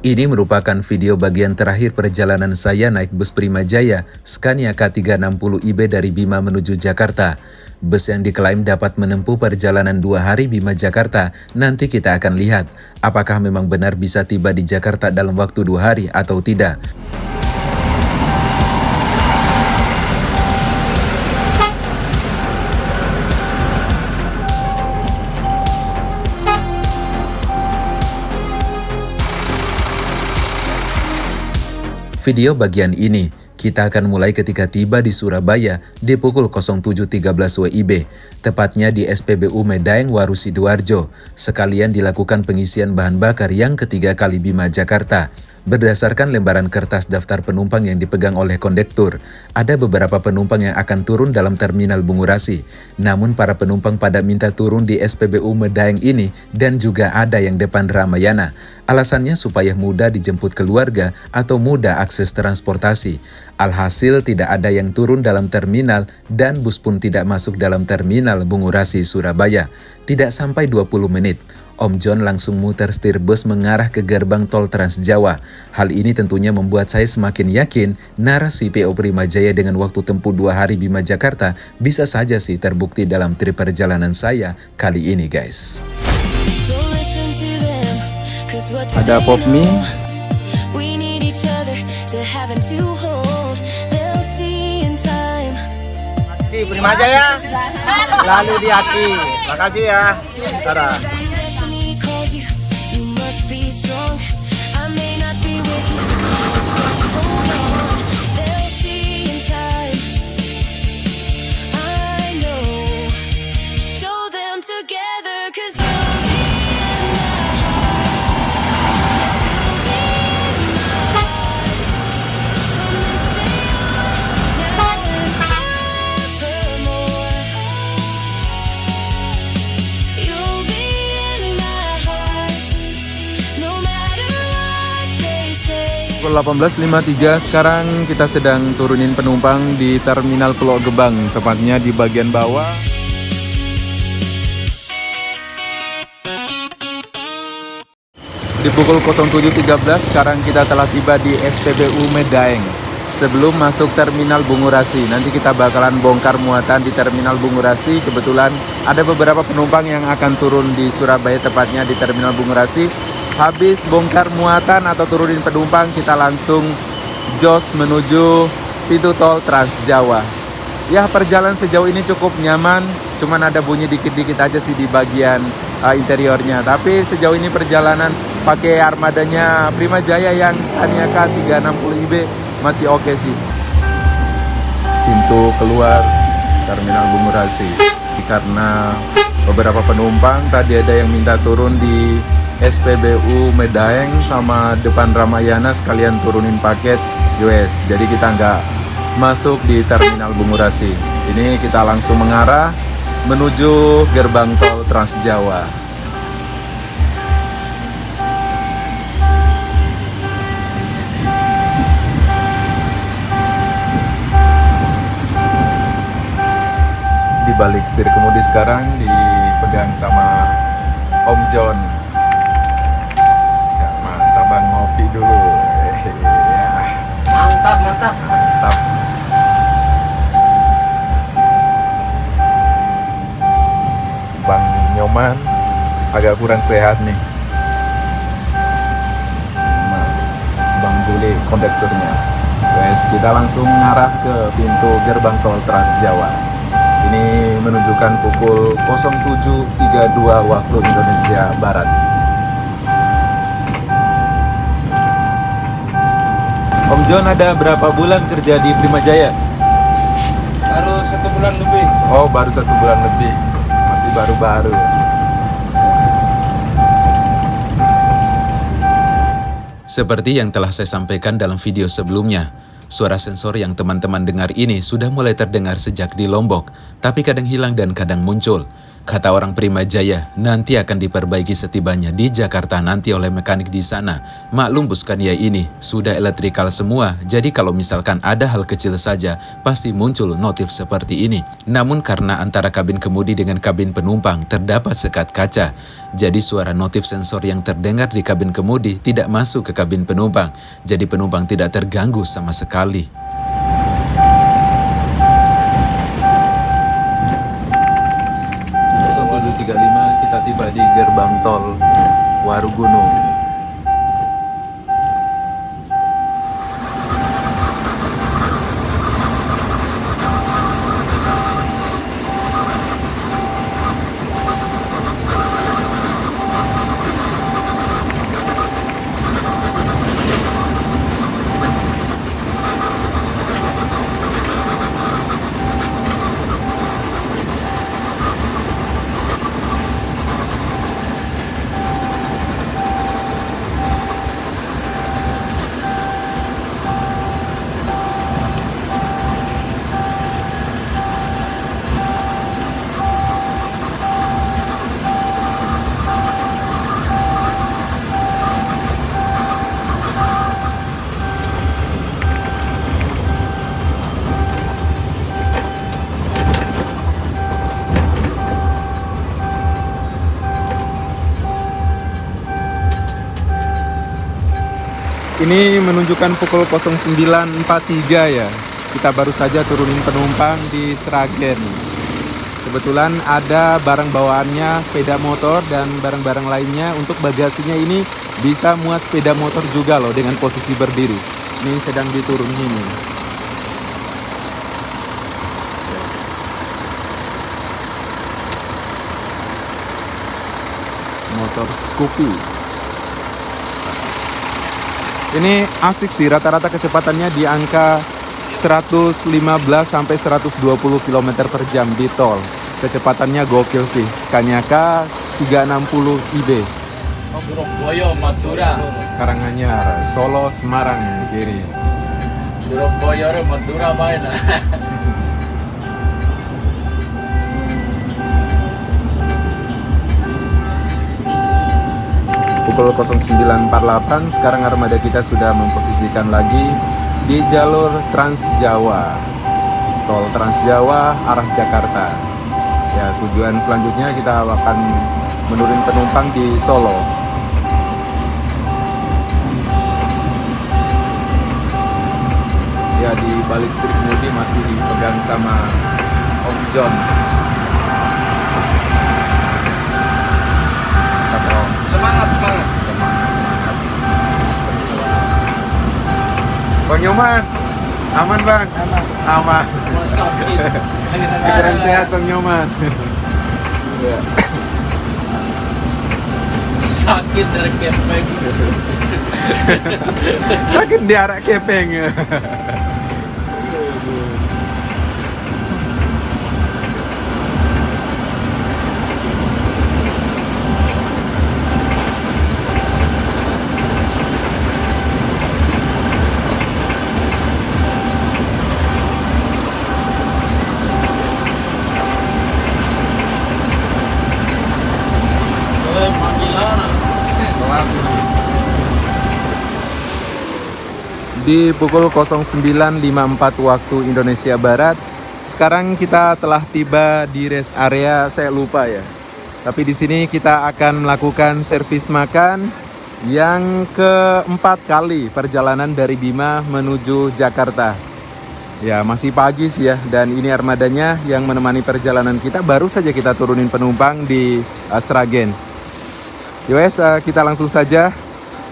Ini merupakan video bagian terakhir perjalanan saya naik bus Prima Jaya Scania K360IB dari Bima menuju Jakarta. Bus yang diklaim dapat menempuh perjalanan 2 hari Bima-Jakarta. Nanti kita akan lihat apakah memang benar bisa tiba di Jakarta dalam waktu 2 hari atau tidak. Video bagian ini, kita akan mulai ketika tiba di Surabaya di pukul 07.13 WIB, tepatnya di SPBU Medaeng Waru Sidoarjo. Sekalian dilakukan pengisian bahan bakar yang ketiga kali Bima Jakarta. Berdasarkan lembaran kertas daftar penumpang yang dipegang oleh kondektur, ada beberapa penumpang yang akan turun dalam terminal Bungurasi. Namun para penumpang pada minta turun di SPBU Medaeng ini dan juga ada yang depan Ramayana. Alasannya supaya mudah dijemput keluarga atau mudah akses transportasi. Alhasil tidak ada yang turun dalam terminal dan bus pun tidak masuk dalam terminal Bungurasi, Surabaya. Tidak sampai 20 menit. Om John langsung muter setir bus mengarah ke gerbang tol Trans Jawa. Hal ini tentunya membuat saya semakin yakin narasi PO Prima Jaya dengan waktu tempuh 2 hari Bima Jakarta bisa saja sih terbukti dalam trip perjalanan saya kali ini, guys. Ada pop mie. Di Prima Jaya, lalu di hati. Makasih ya. Dadah. Pukul 18.53, sekarang kita sedang turunin penumpang di Terminal Pulau Gebang, tepatnya di bagian bawah. Di pukul 07.13, sekarang kita telah tiba di SPBU Medaeng. Sebelum masuk Terminal Bungurasi, nanti kita bakalan bongkar muatan di Terminal Bungurasi. Kebetulan ada beberapa penumpang yang akan turun di Surabaya, tepatnya di Terminal Bungurasi. Habis bongkar muatan atau turunin penumpang, kita langsung jos menuju pintu tol Trans Jawa. Ya, perjalanan sejauh ini cukup nyaman, cuman ada bunyi dikit-dikit aja sih di bagian interiornya. Tapi sejauh ini perjalanan pakai armadanya Prima Jaya yang Scania K360IB masih oke sih. Pintu keluar Terminal Bungurasi. Karena beberapa penumpang tadi ada yang minta turun di SPBU Medaeng sama depan Ramayana sekalian turunin paket US. Jadi kita nggak masuk di Terminal Bungurasi. Ini kita langsung mengarah menuju gerbang tol Trans Jawa. Di balik setir kemudi sekarang dipegang sama Om John. Ngopi dulu. Mantap. Bang Nyoman agak kurang sehat nih. Bang Juli kondekturnya. Guys, kita langsung mengarah ke pintu gerbang tol Trans Jawa. Ini menunjukkan pukul 07.32 waktu Indonesia Barat. Om John ada berapa bulan kerja di Prima Jaya? Baru 1 bulan lebih. Oh, baru 1 bulan lebih. Masih baru-baru. Seperti yang telah saya sampaikan dalam video sebelumnya, suara sensor yang teman-teman dengar ini sudah mulai terdengar sejak di Lombok, tapi kadang hilang dan kadang muncul. Kata orang Prima Jaya, nanti akan diperbaiki setibanya di Jakarta nanti oleh mekanik di sana. Maklum bus Scania ini sudah elektrikal semua, jadi kalau misalkan ada hal kecil saja, pasti muncul notif seperti ini. Namun karena antara kabin kemudi dengan kabin penumpang terdapat sekat kaca, jadi suara notif sensor yang terdengar di kabin kemudi tidak masuk ke kabin penumpang, jadi penumpang tidak terganggu sama sekali. 735 kita tiba di gerbang tol Warugunung. Ini menunjukkan pukul 09.43 ya. Kita baru saja turunin penumpang di Sragen. Kebetulan ada barang bawaannya sepeda motor dan barang-barang lainnya. Untuk bagasinya ini bisa muat sepeda motor juga loh dengan posisi berdiri. Ini sedang diturunin ini. Motor Scoopy. Ini asik sih, rata-rata kecepatannya di angka 115 sampai 120 km per jam di tol. Kecepatannya gokil sih. Scania K 360 IB. Surabaya, Madura. Karanganyar, Solo, Semarang kiri. Surabaya, Madura main. Pukul 09.48, sekarang armada kita sudah memposisikan lagi di jalur Trans Jawa. Tol Trans Jawa arah Jakarta. Ya, tujuan selanjutnya kita akan menurun penumpang di Solo. Ya, di balik setir kemudi masih dipegang sama Om John. Semangat, semangat. Bang Nyoman, aman bang? Aman. Sakit. Kurang sehat Bang Nyoman. Sakit dari kepeng. Sakit di arak kepeng. Di pukul 09.54 waktu Indonesia Barat, sekarang kita telah tiba di rest area, saya lupa ya. Tapi di sini kita akan melakukan servis makan yang keempat kali perjalanan dari Bima menuju Jakarta. Ya, masih pagi sih ya, dan ini armadanya yang menemani perjalanan kita. Baru saja kita turunin penumpang di Sragen. Yowes, kita langsung saja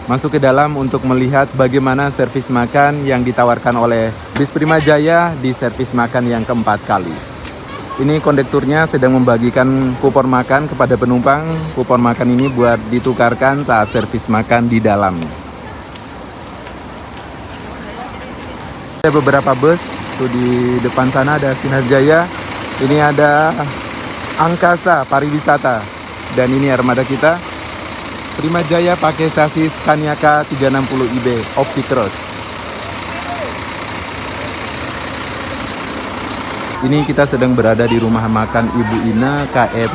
masuk ke dalam untuk melihat bagaimana servis makan yang ditawarkan oleh Bis Prima Jaya di servis makan yang keempat kali. Ini kondekturnya sedang membagikan kupon makan kepada penumpang. Kupon makan ini buat ditukarkan saat servis makan di dalam. Ada beberapa bus, tuh di depan sana ada Sinar Jaya. Ini ada Angkasa Pariwisata, dan ini armada kita. Prima Jaya pakai sasis Scania K 360 IB Opticross. Ini kita sedang berada di rumah makan Ibu Ina KM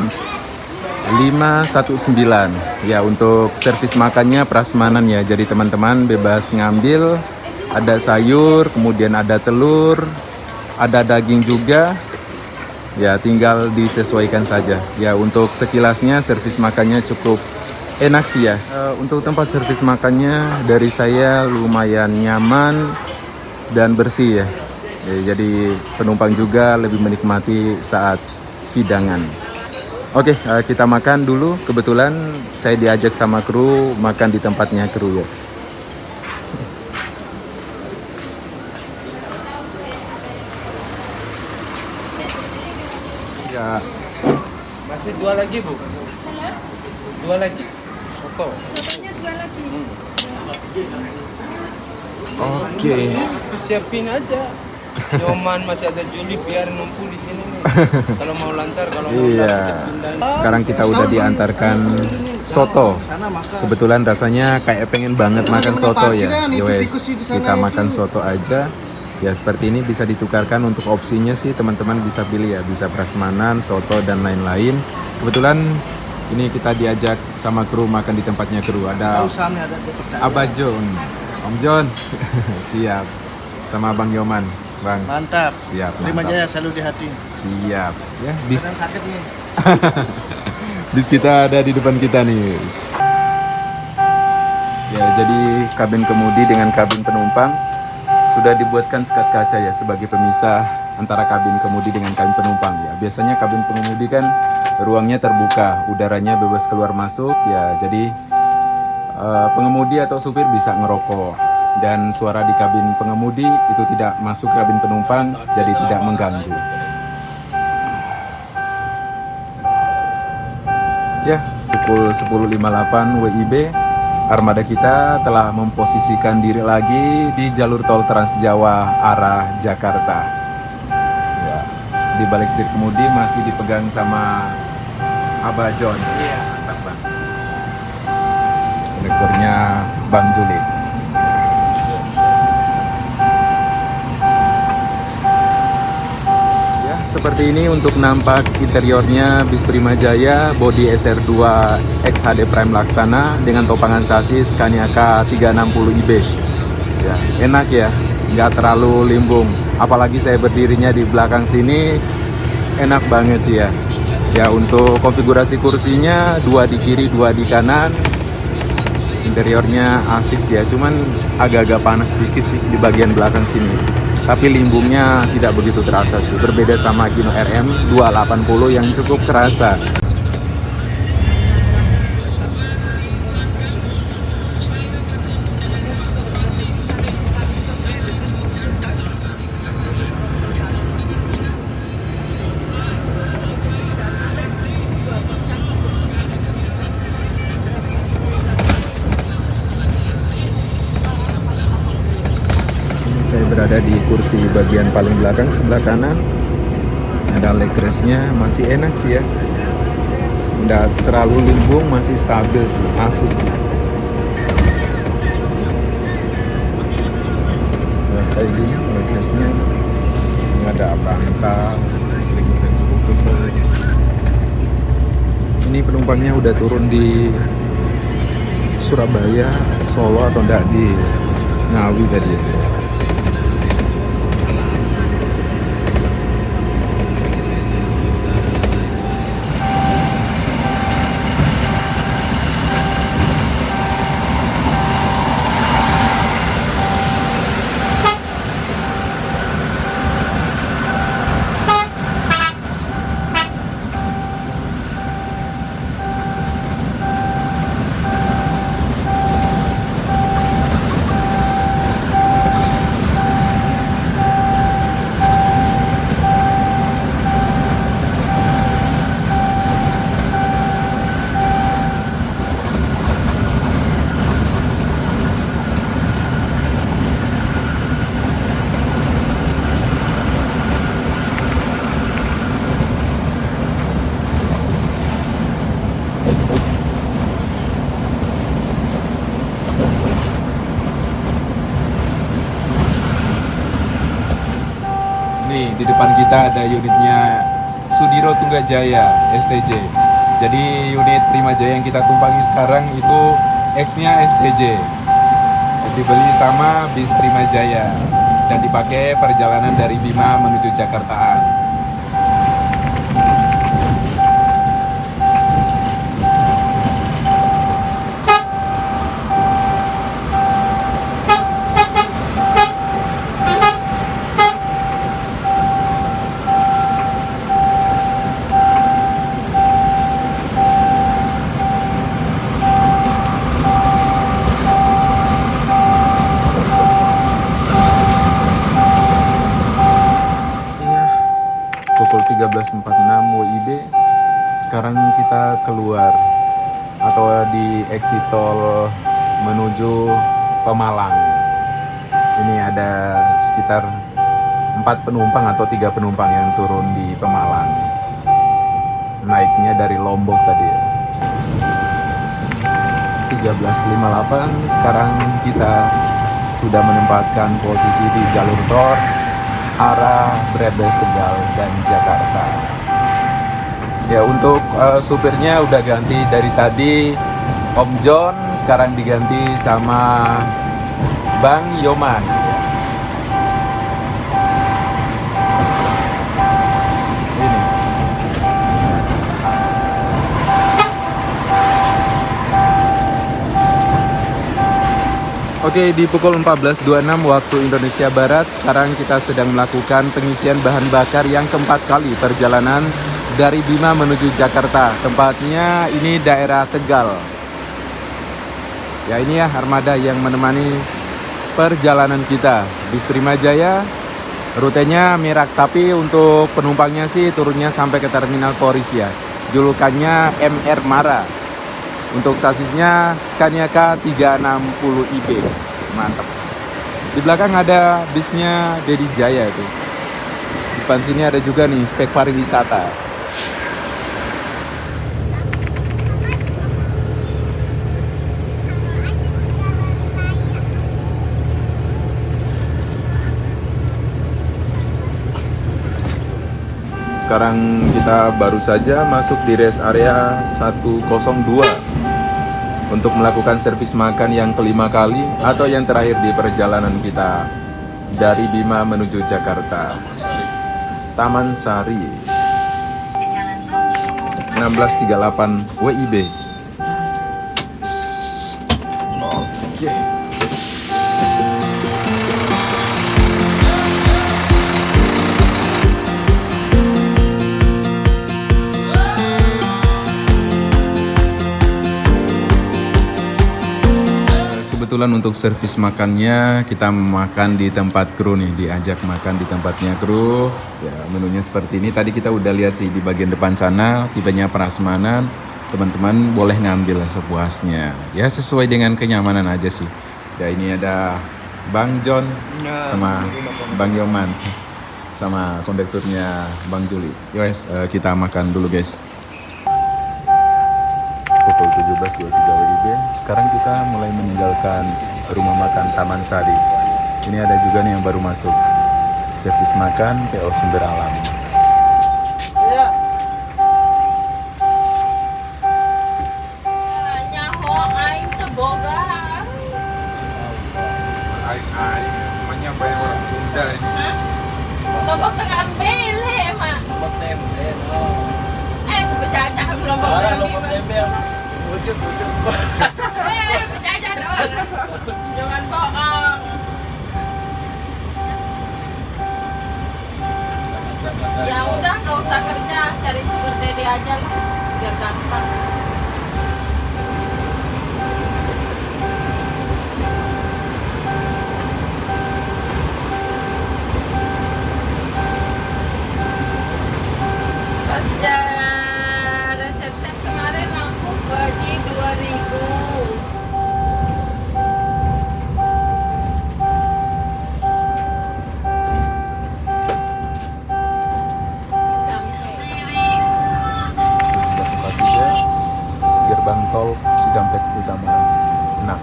519. Ya, untuk servis makannya prasmanan ya. Jadi teman-teman bebas ngambil. Ada sayur, kemudian ada telur, ada daging juga. Ya, tinggal disesuaikan saja. Ya, untuk sekilasnya servis makannya cukup enak sih ya. Untuk tempat servis makannya dari saya lumayan nyaman dan bersih ya. Jadi penumpang juga lebih menikmati saat hidangan. Oke, kita makan dulu. Kebetulan saya diajak sama kru makan di tempatnya kru ya. Ya, Masih dua lagi, Bu. Dua lagi. Soto. Sotonya 2 lagi. oke. Siapin aja. Nyoman masih ada Juli biar numpuk di sini nih. Kalau mau lancar, kalau mau Iya. pindah. Sekarang kita udah diantarkan soto. Kebetulan rasanya kayak pengen banget makan soto ya. Yowes, kita makan soto aja. Ya seperti ini bisa ditukarkan untuk opsinya sih teman-teman bisa pilih ya. Bisa prasmanan, soto dan lain-lain. Kebetulan ini kita diajak sama kru makan di tempatnya kru. Ada Abah John, Om John, siap. Sama Bang Yoman, Bang. Mantap. Siap. Terima mantap. Jaya selalu di hati. Siap. Ya, bis Kadang sakit nih. bis kita ada di depan kita nih. Ya, jadi kabin kemudi dengan kabin penumpang sudah dibuatkan sekat kaca ya sebagai pemisah antara kabin kemudi dengan kabin penumpang ya. Biasanya kabin pengemudi kan ruangnya terbuka, udaranya bebas keluar masuk ya. Jadi pengemudi atau supir bisa ngerokok dan suara di kabin pengemudi itu tidak masuk ke kabin penumpang jadi tidak mengganggu. Ya, pukul 10.58 WIB, armada kita telah memposisikan diri lagi di jalur tol Trans Jawa arah Jakarta. Ya, di balik setir kemudi masih dipegang sama Abah John. Iya, mantap Bang. Konektornya Bang Juli. Seperti ini untuk nampak interiornya bis Prima Jaya, bodi SR2 XHD Prime Laksana dengan topangan sasis Scania K360 IB. Ya, enak ya, nggak terlalu limbung. Apalagi saya berdirinya di belakang sini, enak banget sih ya. Ya, untuk konfigurasi kursinya 2 di kiri, 2 di kanan. Interiornya asik sih ya, cuman agak-agak panas dikit sih di bagian belakang sini. Tapi limbungnya tidak begitu terasa sih, berbeda sama Hino RM 280 yang cukup kerasa. Saya berada di kursi bagian paling belakang sebelah kanan. Ada leg restnya, masih enak sih ya. Nggak terlalu limbung, masih stabil sih, asik sih. Nah, kayak gini leg restnya nggak ada bantal, selimutnya cukup tebal. Ini penumpangnya udah turun di Surabaya, Solo atau enggak di Ngawi tadi. Nih, di depan kita ada unitnya Sudiro Tunggajaya STJ. Jadi unit Prima Jaya yang kita tumpangi sekarang itu X-nya STJ. Dibeli sama bis Prima Jaya dan dipakai perjalanan dari Bima menuju Jakartaan. Pukul 13.46 WIB. Sekarang kita keluar atau di exit tol menuju Pemalang. Ini ada sekitar 4 penumpang atau 3 penumpang yang turun di Pemalang. Naiknya dari Lombok tadi ya. 13.58. Sekarang kita sudah menempatkan posisi di jalur tol arah Brebes, Tegal, dan Jakarta. Ya, untuk supirnya udah ganti dari tadi Om John, sekarang diganti sama Bang Yoman. Ini. Oke, di pukul 14.26 waktu Indonesia Barat, sekarang kita sedang melakukan pengisian bahan bakar yang keempat kali perjalanan dari Bima menuju Jakarta. Tempatnya ini daerah Tegal. Ya, ini ya armada yang menemani perjalanan kita. Bis Prima Jaya, rutenya Merak, tapi untuk penumpangnya sih turunnya sampai ke Terminal Polisia. Julukannya MR Mara. Untuk sasisnya Scania K360IB. Mantap. Di belakang ada bisnya Dedi Jaya itu. Di depan sini ada juga nih spek pariwisata. Sekarang kita baru saja masuk di rest area 102 untuk melakukan servis makan yang kelima kali atau yang terakhir di perjalanan kita dari Bima menuju Jakarta. Taman Sari 1638 WIB. Oke. Kebetulan untuk servis makannya kita makan di tempat kru nih, diajak makan di tempatnya kru. Ya, menunya seperti ini. Tadi kita udah lihat sih di bagian depan sana, tipenya prasmanan. Teman-teman boleh ngambil sepuasnya. Ya sesuai dengan kenyamanan aja sih. Ya ini ada Bang John sama Bang Yoman sama kondekturnya Bang Juli. Yos, kita makan dulu guys. Pukul 17.23 WIB. Sekarang kita mulai meninggalkan rumah makan Taman Sari. Ini ada juga nih yang baru masuk. Servis makan PO Sumber Alam. Nyaho aing teu boga. Aing namanya banyak orang Sunda ini. Lombok teu ngambil he mah. Lombok tempe. Penjajah lombok tempe. Wujud. Penjajah doang. Jangan bohong. Ya udah nggak usah kerja, cari sugar daddy aja lah, biar gampang. Pas resepsi kemarin aku gaji 2.000. Gerbang tol Cikampek Utama 6.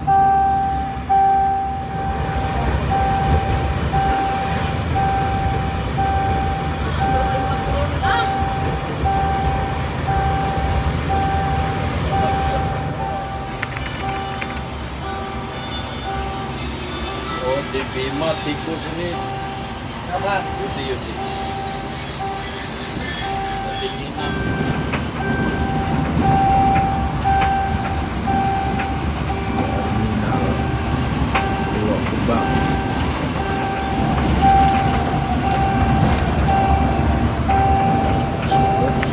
Bima tikus ini apa? Yuti. Kedinginan. Terminal Pulau Gebang.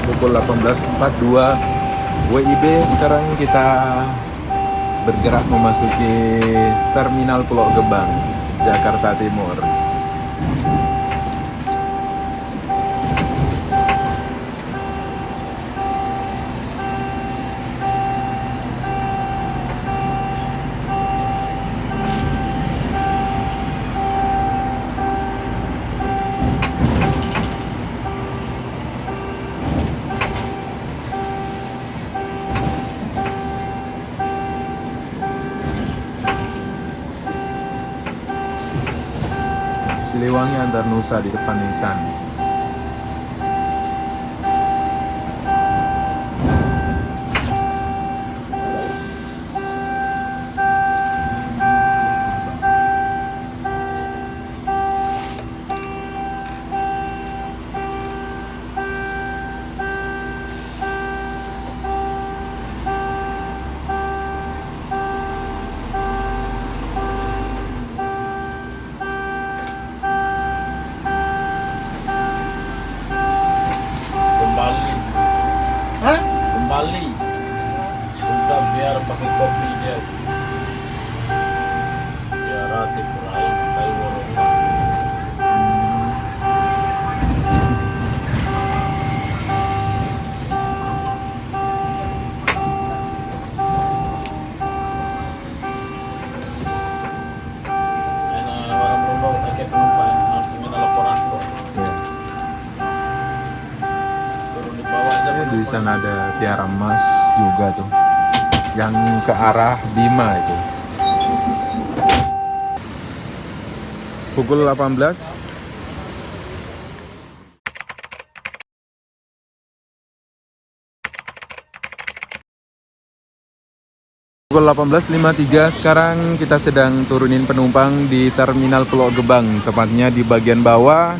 Pukul 18.42 WIB. Sekarang kita bergerak memasuki Terminal Pulau Gebang, Jakarta Timur. Siliwangi antar Nusa di depan Nissan. Kembali sudah biar pakai kopi dia biar hati peraih kayu warung. Orang Belanda pakai penumpang harus minta laporan kok. Turun di bawah aja. Di sana ada Tiara Mas juga tuh, yang ke arah Bima itu. Pukul 18. Pukul 18.53, sekarang kita sedang turunin penumpang di Terminal Pulau Gebang, tepatnya di bagian bawah.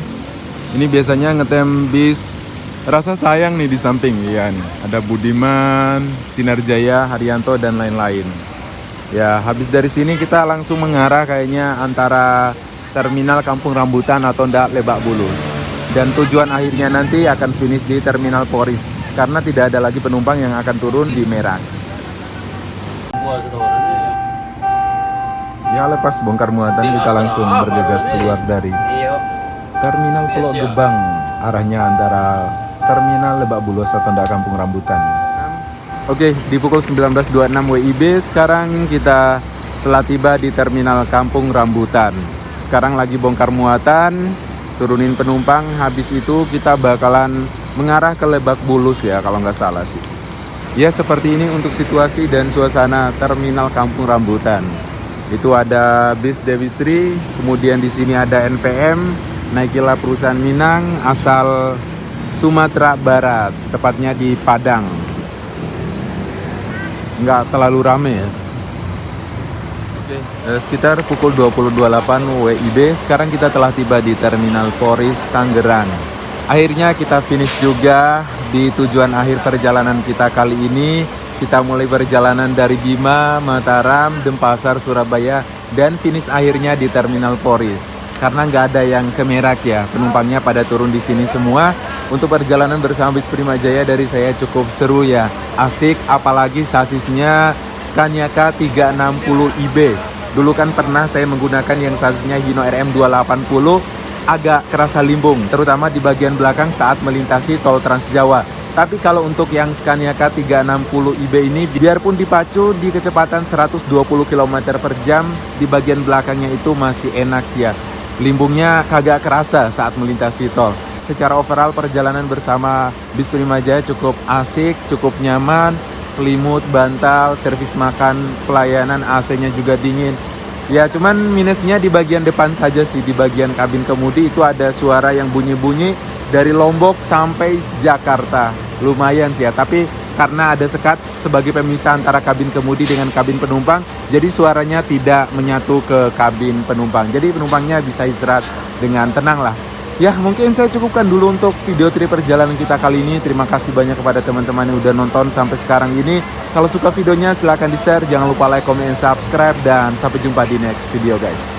Ini biasanya ngetem bis Rasa Sayang nih di samping, ya nih. Ada Budiman, Sinar Jaya, Haryanto, dan lain-lain. Ya, habis dari sini kita langsung mengarah kayaknya antara Terminal Kampung Rambutan atau ndak Lebak Bulus. Dan tujuan akhirnya nanti akan finish di Terminal Poris, karena tidak ada lagi penumpang yang akan turun di Merak. Ya, lepas bongkar muatan kita langsung bergegas keluar dari Terminal Pulau Gebang, arahnya antara Terminal Lebak Bulus atau ndak Kampung Rambutan. Oke, di pukul 19.26 WIB sekarang kita telah tiba di Terminal Kampung Rambutan. Sekarang lagi bongkar muatan, turunin penumpang, habis itu kita bakalan mengarah ke Lebak Bulus ya kalau nggak salah sih. Ya, seperti ini untuk situasi dan suasana Terminal Kampung Rambutan. Itu ada bis Dewi Sri, kemudian di sini ada NPM, Naikilah perusahaan Minang asal Sumatera Barat, tepatnya di Padang. Nggak terlalu rame ya. Oke, sekitar pukul 20.28 WIB, sekarang kita telah tiba di Terminal Poris, Tangerang. Akhirnya kita finish juga di tujuan akhir perjalanan kita kali ini. Kita mulai perjalanan dari Bima, Mataram, Denpasar, Surabaya, dan finish akhirnya di Terminal Poris. Karena nggak ada yang ke Merak ya, penumpangnya pada turun di sini semua. Untuk perjalanan bersama bis Prima Jaya dari saya cukup seru ya, asik, apalagi sasisnya Scania K360IB. Dulu kan pernah saya menggunakan yang sasisnya Hino RM280, agak kerasa limbung, terutama di bagian belakang saat melintasi tol Trans Jawa. Tapi kalau untuk yang Scania K360IB ini, biarpun dipacu di kecepatan 120 km per jam, di bagian belakangnya itu masih enak sih ya. Limbungnya kagak kerasa saat melintasi tol. Secara overall perjalanan bersama bis Prima Jaya cukup asik, cukup nyaman, selimut, bantal, servis makan, pelayanan, AC-nya juga dingin. Ya cuman minusnya di bagian depan saja sih, di bagian kabin kemudi itu ada suara yang bunyi-bunyi dari Lombok sampai Jakarta. Lumayan sih ya, tapi karena ada sekat sebagai pemisah antara kabin kemudi dengan kabin penumpang, jadi suaranya tidak menyatu ke kabin penumpang. Jadi penumpangnya bisa istirahat dengan tenang lah. Ya, mungkin saya cukupkan dulu untuk video trip perjalanan kita kali ini. Terima kasih banyak kepada teman-teman yang udah nonton sampai sekarang ini. Kalau suka videonya silahkan di-share, jangan lupa like, comment, and subscribe, dan sampai jumpa di next video guys.